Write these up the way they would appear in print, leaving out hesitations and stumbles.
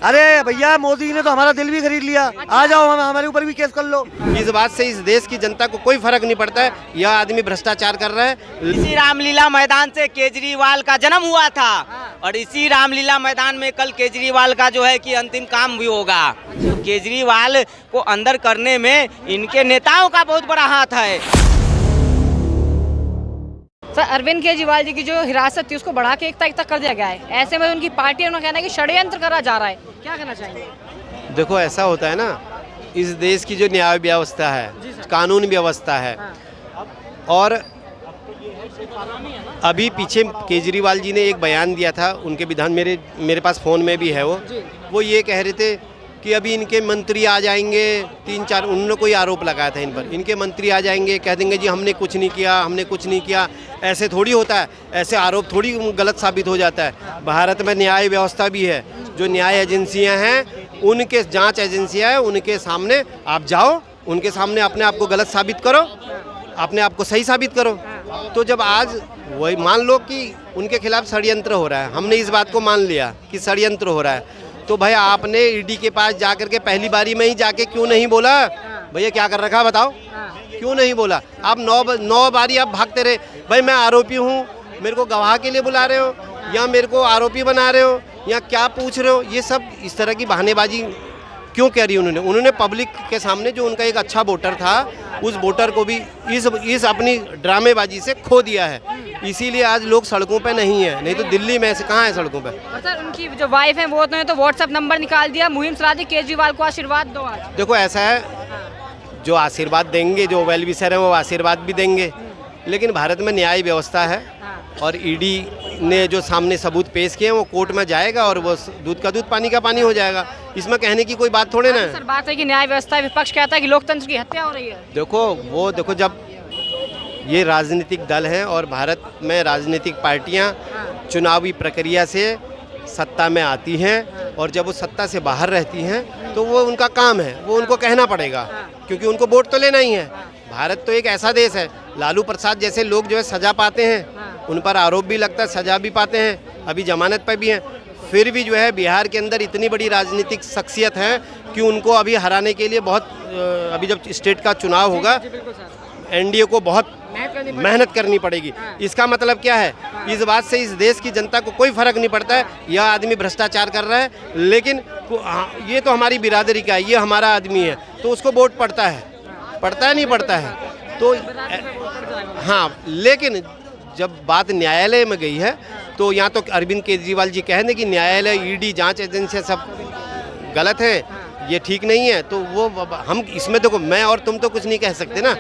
अरे भैया मोदी ने तो हमारा दिल भी खरीद लिया। आ जाओ, हम हमारे ऊपर भी केस कर लो। इस बात से इस देश की जनता को कोई फर्क नहीं पड़ता है, यह आदमी भ्रष्टाचार कर रहा है। इसी रामलीला मैदान से केजरीवाल का जन्म हुआ था और इसी रामलीला मैदान में कल केजरीवाल का जो है कि अंतिम काम भी होगा। केजरीवाल को अंदर करने में इनके नेताओं का बहुत बड़ा हाथ है। सर, अरविंद केजरीवाल जी की जो हिरासत थी उसको बढ़ा के 1 तारीख तक कर दिया गया है। ऐसे में उनकी पार्टी उन्होंने कहना है कि षड्यंत्र करा जा रहा है, क्या कहना चाहेंगे? देखो ऐसा होता है ना, इस देश की जो न्याय व्यवस्था है, कानून व्यवस्था है, और अभी पीछे केजरीवाल जी ने एक बयान दिया था, उनके विधान मेरे पास फ़ोन में भी है वो ये कह रहे थे कि अभी इनके मंत्री आ जाएंगे 3-4, उन्होंने कोई आरोप लगाया था इन पर, इनके मंत्री आ जाएंगे कह देंगे जी हमने कुछ नहीं किया। ऐसे थोड़ी होता है, ऐसे आरोप थोड़ी गलत साबित हो जाता है। भारत में न्याय व्यवस्था भी है, जो न्याय एजेंसियां हैं, उनके जांच एजेंसियां हैं, उनके सामने आप जाओ, उनके सामने अपने आप को गलत साबित करो, अपने आप को सही साबित करो। तो जब आज वही मान लो कि उनके खिलाफ षड्यंत्र हो रहा है, हमने इस बात को मान लिया कि षड्यंत्र हो रहा है, तो भाई आपने ईडी के पास जाकर के पहली बारी में ही जाके क्यों नहीं बोला भैया क्या कर रखा बताओ, क्यों नहीं बोला? आप 9 बारी आप भागते रहे, भाई मैं आरोपी हूँ, मेरे को गवाह के लिए बुला रहे हो या मेरे को आरोपी बना रहे हो या क्या पूछ रहे हो? ये सब इस तरह की बहानेबाजी क्यों कह रही उन्होंने पब्लिक के सामने जो उनका एक अच्छा वोटर था, उस वोटर को भी इस अपनी ड्रामेबाजी से खो दिया है। इसीलिए आज लोग सड़कों पे नहीं है, नहीं तो दिल्ली में ऐसे कहाँ है सड़कों पे। सर, उनकी जो वाइफ है वो तो व्हाट्सएप नंबर निकाल दिया, मुहिम चला दी, केजरीवाल को आशीर्वाद दो। आज देखो ऐसा है, जो आशीर्वाद देंगे, जो वेल विशर है वो आशीर्वाद भी देंगे, लेकिन भारत में न्याय व्यवस्था है और ईडी ने जो सामने सबूत पेश किए हैं वो कोर्ट में जाएगा और वो दूध का दूध पानी का पानी हो जाएगा। इसमें कहने की कोई बात थोड़े ना है। सर, बात है कि न्याय व्यवस्था, विपक्ष कहता है कि लोकतंत्र की हत्या हो रही है। देखो जब ये राजनीतिक दल हैं और भारत में राजनीतिक पार्टियां चुनावी प्रक्रिया से सत्ता में आती हैं और जब वो सत्ता से बाहर रहती हैं तो वो उनका काम है, वो उनको कहना पड़ेगा, क्योंकि उनको वोट तो लेना ही है। भारत तो एक ऐसा देश है, लालू प्रसाद जैसे लोग जो है सजा पाते हैं, उन पर आरोप भी लगता है, सजा भी पाते हैं, अभी जमानत पर भी हैं, फिर भी जो है बिहार के अंदर इतनी बड़ी राजनीतिक शख्सियत है कि उनको अभी हराने के लिए बहुत, अभी जब स्टेट का चुनाव होगा एनडीए को बहुत मेहनत करनी पड़ेगी। इसका मतलब क्या है? इस बात से इस देश की जनता को कोई फर्क नहीं पड़ता है, यह आदमी भ्रष्टाचार कर रहा है, लेकिन ये तो हमारी बिरादरी का है, ये हमारा आदमी है, तो उसको वोट पड़ता है नहीं पड़ता है तो हाँ। लेकिन जब बात न्यायालय में गई है तो यहाँ तो अरविंद केजरीवाल जी कह दें कि न्यायालय, ईडी, जांच एजेंसियाँ सब गलत है, ये ठीक नहीं है, तो वो हम इसमें देखो मैं और तुम तो कुछ नहीं कह सकते ना।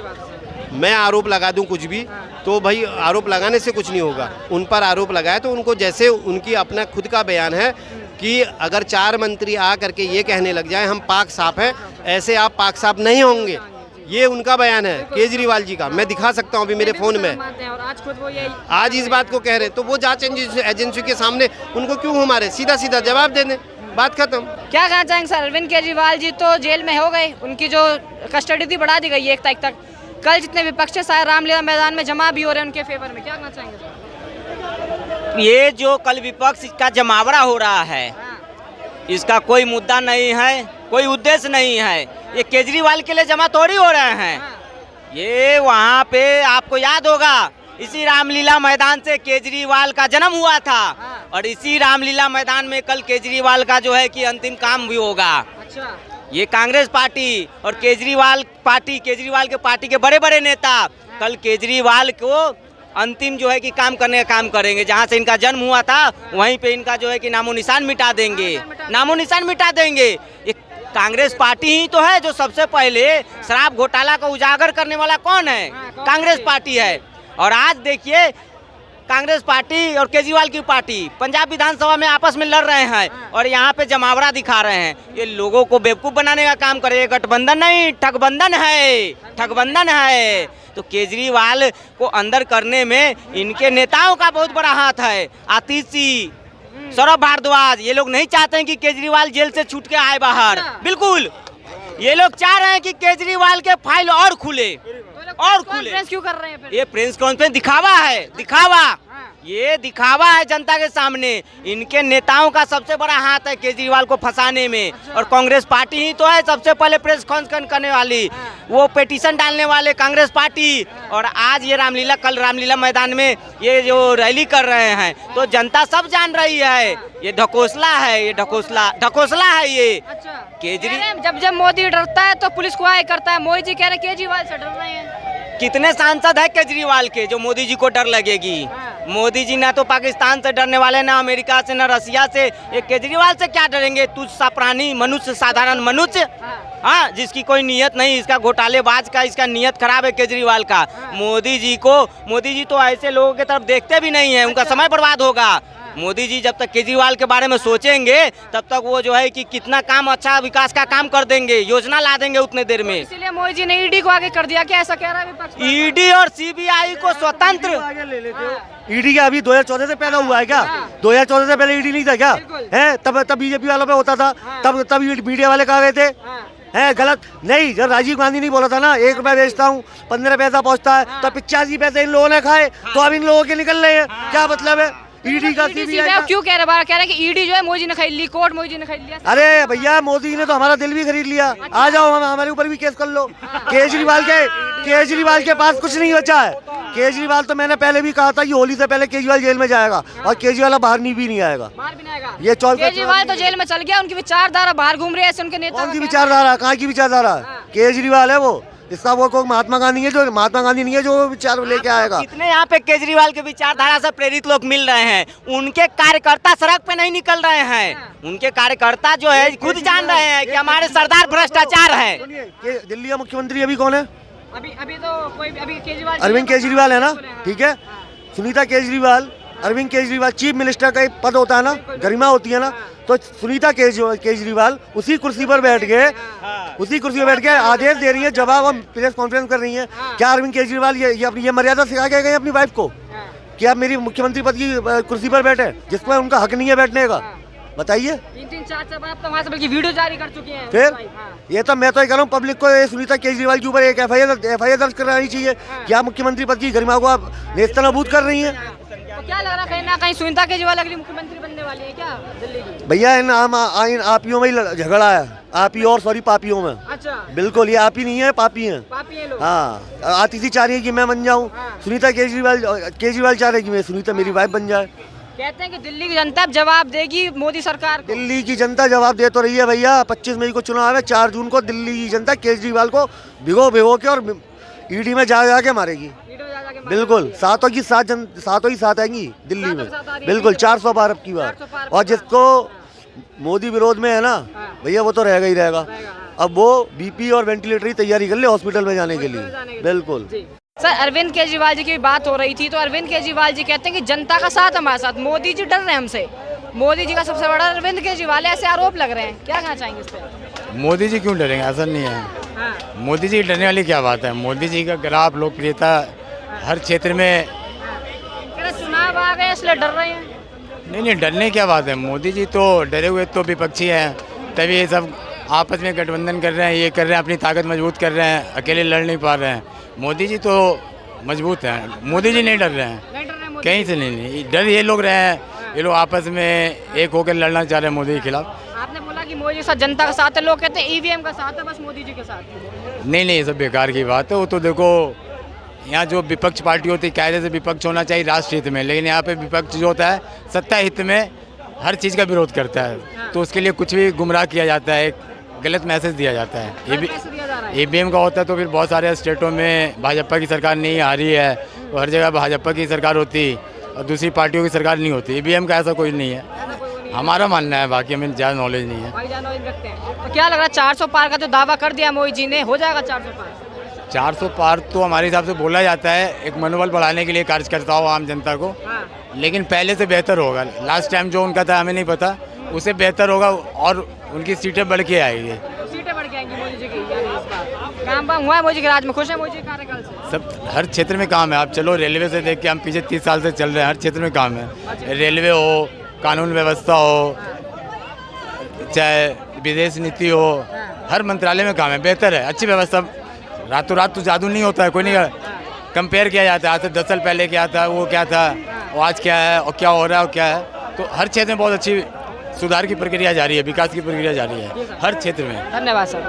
मैं आरोप लगा दूं कुछ भी तो भाई आरोप लगाने से कुछ नहीं होगा। उन पर आरोप लगाया तो उनको, जैसे उनकी अपना खुद का बयान है कि अगर 4 मंत्री आ करके ये कहने लग जाए हम पाक साफ हैं, ऐसे आप पाक साफ नहीं होंगे, ये उनका बयान है केजरीवाल जी का। मैं दिखा सकता हूँ अभी मेरे फ़ोन में, आज इस बात को कह रहे, तो वो जांच एजेंसी के सामने उनको क्यों हमारे सीधा जवाब दे दें, बात खत्म। क्या कहना चाहेंगे सर? अरविंद केजरीवाल जी तो जेल में हो गए, उनकी जो कस्टडी थी बढ़ा दी गई 1 तारीख तक। कल जितने विपक्ष सारे रामलीला मैदान में जमा भी हो रहे हैं उनके फेवर में, क्या कहना चाहेंगे सर? ये जो कल विपक्ष का जमावड़ा हो रहा है, इसका कोई मुद्दा नहीं है, कोई उद्देश्य नहीं है। ये केजरीवाल के लिए जमा थोड़ी हो रहे हैं। ये वहाँ पे आपको याद होगा, इसी रामलीला मैदान से केजरीवाल का जन्म हुआ था और इसी रामलीला मैदान में कल केजरीवाल का जो है कि अंतिम काम भी होगा। अच्छा, ये कांग्रेस पार्टी और केजरीवाल के पार्टी के बड़े नेता कल केजरीवाल को अंतिम जो है कि काम करने का काम करेंगे। जहां से इनका जन्म हुआ था वहीं पे इनका जो है कि नामो निशान मिटा देंगे। ये कांग्रेस पार्टी ही तो है जो सबसे पहले शराब घोटाला को उजागर करने वाला कौन है? कांग्रेस पार्टी है। और आज देखिए कांग्रेस पार्टी और केजरीवाल की पार्टी पंजाब विधानसभा में आपस में लड़ रहे हैं और यहाँ पे जमावड़ा दिखा रहे हैं। ये लोगों को बेवकूफ़ बनाने का काम करे। गठबंधन नहीं, ठगबंधन है। तो केजरीवाल को अंदर करने में इनके नेताओं का बहुत बड़ा हाथ है। आतिशी, सौरभ भारद्वाज, ये लोग नहीं चाहते हैं कि केजरीवाल जेल से छूट के आए बाहर। बिल्कुल, ये लोग चाह रहे हैं कि केजरीवाल के फाइल और खुले। और खुले। कॉन्फ्रेंस क्यों कर रहे हैं फिर? ये प्रेस कॉन्फ्रेंस दिखावा है, दिखावा। ये दिखावा है जनता के सामने। इनके नेताओं का सबसे बड़ा हाथ है केजरीवाल को फंसाने में। और कांग्रेस पार्टी ही तो है सबसे पहले प्रेस कॉन्फ्रेंस करने वाली, वो पिटीशन डालने वाले कांग्रेस पार्टी। और आज ये रामलीला, कल रामलीला मैदान में ये जो रैली कर रहे हैं, तो जनता सब जान रही है ये ढकोसला है, ये ढकोसला है ये। अच्छा, केजरी जब जब मोदी डरता है तो पुलिस को आए करता है। मोदी जी कह रहे हैं केजरीवाल से डर रहे हैं। कितने सांसद है केजरीवाल के जो मोदी जी को डर लगेगी? मोदी जी ना तो पाकिस्तान से डरने वाले, ना अमेरिका से, ना रसिया से। ये केजरीवाल से क्या डरेंगे? तुझ सा प्राणी मनुष्य, साधारण मनुष्य, हाँ, जिसकी कोई नियत नहीं। इसका घोटालेबाज का, इसका नियत खराब है केजरीवाल का। मोदी जी तो ऐसे लोगों की तरफ देखते भी नहीं है, उनका समय बर्बाद होगा। मोदी जी जब तक केजरीवाल के बारे में सोचेंगे तब तक वो जो है कि कितना काम, अच्छा विकास का काम कर देंगे, योजना ला देंगे उतने देर में। इसीलिए मोदी जी ने ईडी को आगे कर दिया, क्या ऐसा कह रहा है विपक्ष? ईडी और सीबीआई को स्वतंत्र। आगे ले लेते हो। ईडी क्या अभी 2014 से पैदा हुआ है क्या? 2014 से पहले ईडी नहीं था क्या? है तब बीजेपी वालों पे होता था, तब मीडिया वाले कहा गए थे है गलत नहीं। जब राजीव गांधी नहीं बोला था ना 1 रुपया बेचता हूँ 15 पैसा पहुँचता है, तो 85 पैसे इन लोगों ने खाए, तो अब इन लोगों के निकल रहे हैं। क्या मतलब है ईडी का, सीबीआई का? क्यों कह रहे हैं कि ईडी जो है मोदी ने खरीद ली, कोर्ट मोदी ने खरीद लिया? अरे भैया मोदी ने तो हमारा दिल भी खरीद लिया। आ जाओ, हमारे ऊपर भी केस कर लो। केजरीवाल के पास कुछ नहीं बचा है। केजरीवाल तो मैंने पहले भी कहा था कि होली से पहले केजरीवाल जेल में जाएगा, और केजरीवाल बाहर भी नहीं आएगा। बाहर भी नहीं आएगा। ये केजरीवाल तो जेल में चल गया, उनकी विचारधारा बाहर घूम रही है, ऐसे उनके नेता। कौन की विचारधारा? कहाँ की विचारधारा? केजरीवाल है वो। इसका वो कोई महात्मा गांधी है, जो महात्मा गांधी नहीं है जो विचार लेके आएगा। कितने यहाँ पे केजरीवाल के विचारधारा से प्रेरित लोग मिल रहे हैं। उनके कार्यकर्ता सड़क पे नहीं निकल रहे हैं। उनके कार्यकर्ता जो है खुद जान रहे हैं कि हमारे सरदार भ्रष्टाचार है। दिल्ली का मुख्यमंत्री अभी कौन है? अभी तो कोई अभी केजरीवाल, अरविंद केजरीवाल है ना, ठीक है। सुनीता केजरीवाल, अरविंद केजरीवाल, चीफ मिनिस्टर का एक पद होता है ना, गरिमा होती है ना, तो सुनीता केजरीवाल उसी कुर्सी पर बैठ के आदेश दे रही है, जवाब हम प्रेस कॉन्फ्रेंस कर रही है। क्या अरविंद केजरीवाल ये अपनी ये मर्यादा सिखा के गए अपनी वाइफ को कि आप मेरी मुख्यमंत्री पद की कुर्सी पर बैठे, जिसमें उनका हक नहीं है बैठने का? बताइए। 3-4 बार तो वहाँ से बल्कि वीडियो जारी कर चुके हैं। फिर ये तो मैं तो कह रहा हूँ पब्लिक को, सुनीता केजरीवाल के ऊपर एक एफआईआर दर्ज करानी चाहिए कि आप मुख्यमंत्री पद की गरिमा को आप नेस्तनाबूद कर रही हैं। तो क्या लग रहा है कहीं ना कहीं सुनीता केजरीवाल अगली मुख्यमंत्री बनने वाली है क्या दिल्ली की? भैया इन आपियों में ही झगड़ा है, आपी और सॉरी पापियों में। अच्छा, बिल्कुल, ये आपी नहीं है, पापी हैं। पापी है लोग। हाँ, आतिशी चाह रही है कि मैं बन जाऊँ, सुनीता केजरीवाल चाह रही है कि मैं सुनीता मेरी वाइफ बन जाए। कहते हैं कि दिल्ली की जनता अब जवाब देगी मोदी सरकार को। दिल्ली की जनता जवाब दे तो रही है भैया। 25 मई को चुनाव है, 4 जून को दिल्ली की जनता केजरीवाल को भिगो के और ईडी में जा के मारेगी। बिल्कुल, सातों ही साथ आएंगी दिल्ली में। बिल्कुल 400 पार अब की बार। और जिसको मोदी विरोध में है ना भैया, वो तो रहेगा ही रहेगा। अब वो बीपी और वेंटिलेटर की तैयारी कर ले हॉस्पिटल में जाने के लिए। बिल्कुल सर, अरविंद केजरीवाल जी की बात हो रही थी, तो अरविंद केजरीवाल जी कहते हैं कि जनता का साथ हमारे साथ, मोदी जी डर रहे हैं हमसे। मोदी जी का सबसे बड़ा अरविंद केजरीवाल है, ऐसे आरोप लग रहे हैं। क्या कहना चाहेंगे इस पे? मोदी जी क्यों डरेंगे? ऐसा नहीं है। मोदी जी डरने वाली क्या बात है? मोदी जी का ग्राफ, लोकप्रियता हर क्षेत्र में। चुनाव आ गए इसलिए डर रहे हैं? नहीं, डरने क्या बात है? मोदी जी तो डरे हुए तो विपक्षी हैं, तभी ये सब आपस में गठबंधन कर रहे हैं, ये कर रहे हैं, अपनी ताकत मजबूत कर रहे हैं, अकेले लड़ नहीं पा रहे हैं। मोदी जी तो मजबूत हैं, मोदी जी नहीं डर रहे हैं कहीं से। नहीं, डर ये लोग रहे हैं, ये लोग आपस में एक होकर लड़ना चाह रहे हैं मोदी के खिलाफ। आपने बोला कि मोदी के साथ जनता का साथ है, लोग कहते हैं ईवीएम का साथ है, बस मोदी जी के साथ। नहीं, ये सब बेकार की बात है। वो तो देखो, यहाँ जो विपक्ष पार्टी होती है, कायदे से विपक्ष होना चाहिए राष्ट्र हित में, लेकिन यहाँ पे विपक्ष जो होता है सत्ता हित में हर चीज़ का विरोध करता है। तो उसके लिए कुछ भी गुमराह किया जाता है, गलत मैसेज दिया जाता है। ईवीएम का होता है तो फिर बहुत सारे स्टेटों में भाजपा की सरकार नहीं आ रही है, तो हर जगह भाजपा की सरकार होती और दूसरी पार्टियों की सरकार नहीं होती। ईवीएम का ऐसा कोई नहीं है, हमारा मानना है, बाकी हमें ज़्यादा नॉलेज नहीं है। तो क्या लग रहा है 400 पार का जो दावा कर दिया मोदी जी ने, हो जाएगा 400 पार? 400 पार तो हमारे हिसाब से बोला जाता है एक मनोबल बढ़ाने के लिए कार्यकर्ताओं, आम जनता को। लेकिन पहले से बेहतर होगा। लास्ट टाइम जो उनका था हमें नहीं पता, उससे बेहतर होगा और उनकी सीटें बढ़ के आएगी। सीटें बढ़ के आएंगी मोदी जी की? काम वाम हुआ है मोदी के राज में? खुश है मोदी के कार्यकाल से? सब हर क्षेत्र में काम है। आप चलो रेलवे से देख के, हम पीछे 30 साल से चल रहे हैं, हर क्षेत्र में काम है। रेलवे हो, कानून व्यवस्था हो, चाहे विदेश नीति हो, हर मंत्रालय में काम है, बेहतर है, अच्छी व्यवस्था रातों रात तो जादू नहीं होता है, कोई नहीं कंपेयर किया जाता है। आज से 10 साल पहले क्या था, वो क्या था, और आज क्या है, और क्या हो रहा है और क्या है। तो हर क्षेत्र में बहुत अच्छी सुधार की प्रक्रिया जारी है, विकास की प्रक्रिया जारी है हर क्षेत्र में। धन्यवाद सर।